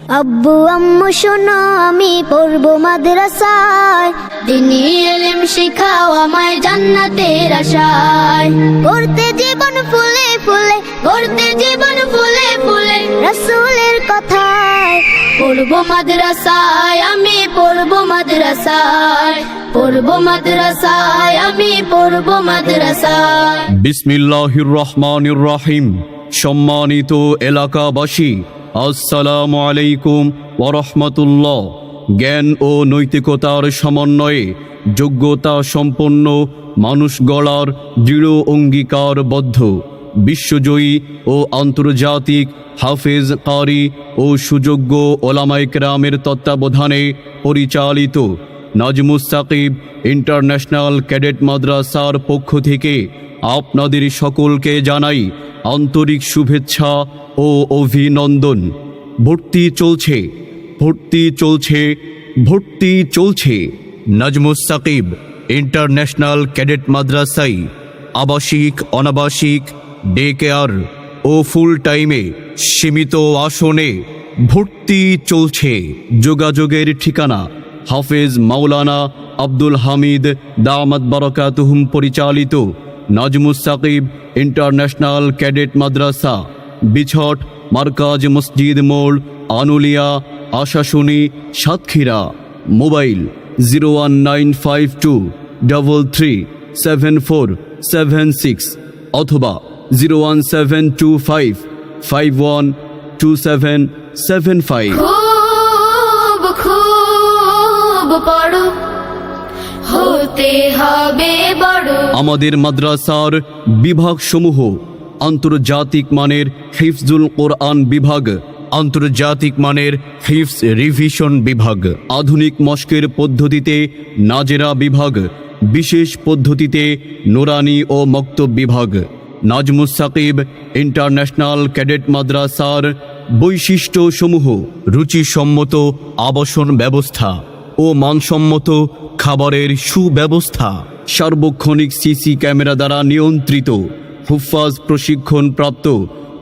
আব্বু আম্মু শোনো আমি পড়বো মাদ্রাসায়, দিনী ইলম শিখাও আমায় জান্নাতের আশায়। করতে জীবন ফুলে ফুলে, করতে জীবন ফুলে ফুলে, রাসূলের কথায়। পড়বো মাদ্রাসায় আমি পড়বো মাদ্রাসায়, পড়বো মাদ্রাসায় আমি পড়বো মাদ্রাসায়। বিসমিল্লাহির রহমানির রহিম। সম্মানিত এলাকাবাসী, আসসালামু আলাইকুম ওয়া রাহমাতুল্লাহ। জ্ঞান ও নৈতিকতার সমন্বয়ে যোগ্যতা সম্পন্ন মানুষ গড়ার দৃঢ় অঙ্গীকারবদ্ধ বিশ্বজয়ী ও আন্তর্জাতিক হাফেজ, কারি ও সুযোগ্য ওলামায়ে কেরামের তত্ত্বাবধানে পরিচালিত নাজমুস সাকিব ইন্টারন্যাশনাল ক্যাডেট মাদ্রাসার পক্ষ থেকে আপনাদের সকলকে জানাই আন্তরিক শুভেচ্ছা ও অভিনন্দন। ভর্তি চলছে, ভর্তি চলছে, ভর্তি চলছে নাজমুস সাকিব ইন্টারন্যাশনাল ক্যাডেট মাদ্রাসায় আবাসিক, অনাবাসিক, ডে কেয়ার ও ফুল টাইমে সীমিত আসনে ভর্তি চলছে। যোগাযোগের ঠিকানা হাফেজ মাওলানা আব্দুল হামিদ দামাত বারাকাতুহুম পরিচালিত নাজমুস সাকিব ইন্টারন্যাশনাল ক্যাডেট মাদ্রাসা, বিছট, মার্কাজ মসজিদ মোড়, আনুলিয়া, আশাশুনি, সাতক্ষীরা। মোবাইল 01952337476 অথবা 01725512775। খুব খুব পড়ো, হতে হবে বড়। আমাদের মাদ্রাসার বিভাগসমূহ: আন্তর্জাতিক মানের হিফজুল কোরআন বিভাগ, আন্তর্জাতিক মানের হিফজ রিভিশন বিভাগ, আধুনিক মস্কের পদ্ধতিতে নাজেরা বিভাগ, বিশেষ পদ্ধতিতে নুরানি ও মক্তব বিভাগ। নাজমুস সাকিব ইন্টারন্যাশনাল ক্যাডেট মাদ্রাসার বৈশিষ্ট্যসমূহ: রুচিসম্মত আবাসন ব্যবস্থা ও মানসম্মত খাবারের সুব্যবস্থা, সার্বক্ষণিক সিসি ক্যামেরা দ্বারা নিয়ন্ত্রিত, হুফাজ প্রশিক্ষণপ্রাপ্ত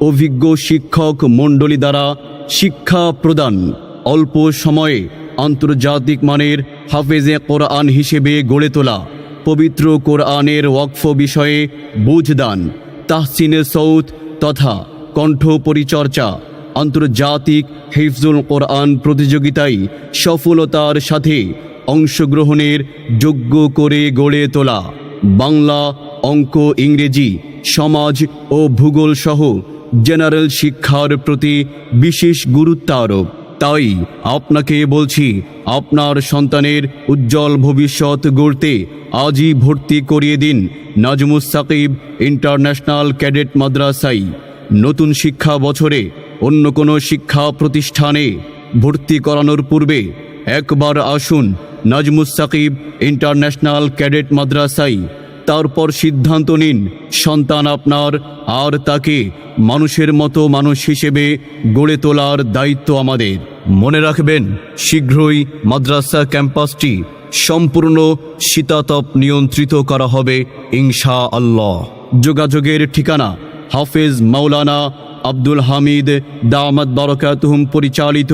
অভিজ্ঞ শিক্ষক মণ্ডলী দ্বারা শিক্ষা প্রদান, অল্প সময়ে আন্তর্জাতিক মানের হাফেজে কোরআন হিসেবে গড়ে তোলা, পবিত্র কোরআনের ওয়াকফ বিষয়ে বুঝদান, তাহসিনে সৌত তথা কণ্ঠ পরিচর্যা, আন্তর্জাতিক হিফজুল কোরআন প্রতিযোগিতায় সফলতার সাথে অংশগ্রহণের যোগ্য করে গড়ে তোলা, বাংলা, অঙ্ক, ইংরেজি, সমাজ ও ভূগোল সহ জেনারেল শিক্ষার প্রতি বিশেষ গুরুত্ব আরোপ। তাই আপনাকে বলছি, আপনার সন্তানের উজ্জ্বল ভবিষ্যৎ গড়তে আজই ভর্তি করিয়ে দিন নাজমুস সাকিব ইন্টারন্যাশনাল ক্যাডেট মাদ্রাসায়। নতুন শিক্ষা বছরে অন্য কোনো শিক্ষা প্রতিষ্ঠানে ভর্তি করানোর পূর্বে একবার আসুন নাজমুস সাকিব ইন্টারন্যাশনাল ক্যাডেট মাদ্রাসায়। তারপর সিদ্ধান্ত নিন সন্তান আপনার, আর তাকে মানুষের মতো মানুষ হিসেবে গড়ে তোলার দায়িত্ব আমাদের। মনে রাখবেন, শীঘ্রই মাদ্রাসা ক্যাম্পাসটি সম্পূর্ণ শীতাতপ নিয়ন্ত্রিত করা হবে ইনশাআল্লাহ। যোগাযোগের ঠিকানা হাফেজ মাওলানা আব্দুল হামিদ দামাত বারাকাতুহুম পরিচালিত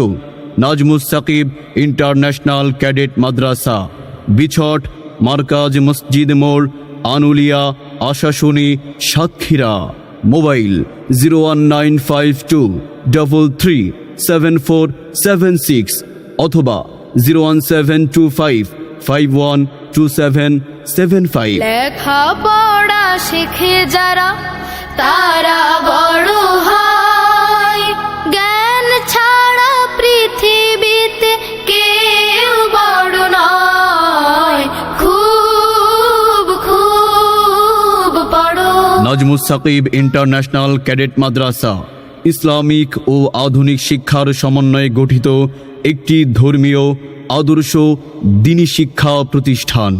নাজমুস সাকিব ইন্টারন্যাশনাল ক্যাডেট মাদ্রাসা, বিছট, মার্কাজ মসজিদ মোড়, আনুলিয়া, আশাশুনি, সাতক্ষীরা। মোবাইল 01952337476 অথবা 01725512775। লেখাপড়া শিখে যারা তারা বড় হয়, জ্ঞান ছাড়া পৃথিবীতে কেউ বড় নয়। খুব খুব পড়ো। নাজমুস সাকিব ইন্টারন্যাশনাল ক্যাডেট মাদ্রাসা ইসলামিক ও আধুনিক শিক্ষার সমন্বয়ে গঠিত একটি ধর্মীয় আদর্শ দ্বীনি শিক্ষা প্রতিষ্ঠান।